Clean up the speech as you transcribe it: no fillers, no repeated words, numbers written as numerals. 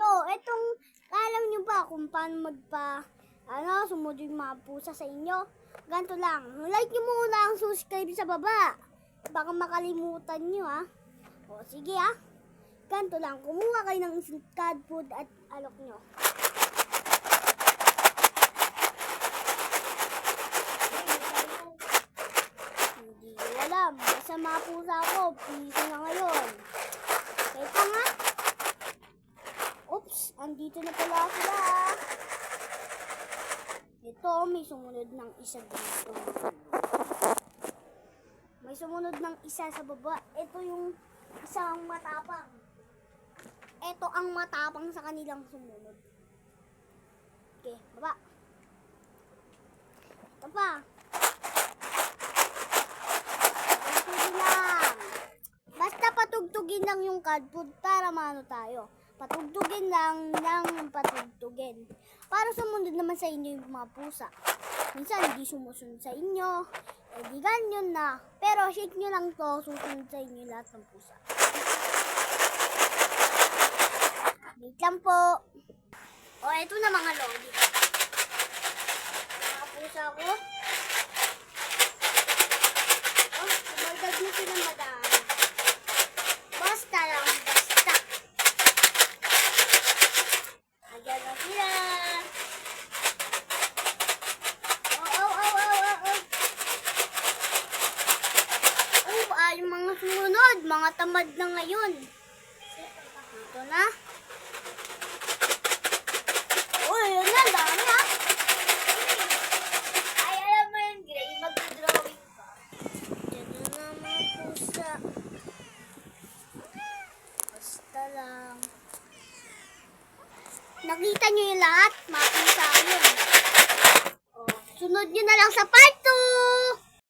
nyo. Alam nyo ba kung paano sumunod yung mga pusa sa inyo? Ganito lang. Like nyo muna ang subscribe sa baba. Baka makalimutan nyo, ha. O, sige, ha. Ganito lang. Kumuha kayo ng cat food at alok nyo. Hindi ko alam. Basta mga pusa ko, piso na ngayon. Teka nga. Oops, andito na pala sila. Ito, may sumunod ng isa dito. May sumunod ng isa sa baba. Ito yung isang matapang. Ito ang matapang sa kanilang sumunod. Okay, baba. Ito pa. Patugtugin lang. Basta patugtugin lang yung cat food para maano tayo. Patugtugin lang ng patugtugin. Para sumunod naman sa inyo yung mga pusa. Minsan hindi sumusunod sa inyo. Di ganyan na. Pero shake nyo lang to, susunod sa inyo lahat ng pusa. Wait lang po. O, eto na mga lodi. Mga pusa ko. O, sumunod nyo sila madami. Basta lang, basta. Ayan na sila. Yung mga sumunod, mga tamad na ngayon. Ito na. Uy, yun na, dami ha. Ay, alam mo yun, Gray, mag-drawing ka. Diyan na mga pusa. Basta lang. Nakita nyo yung lahat, mga pusa yun. Sunod nyo na lang sa part 2.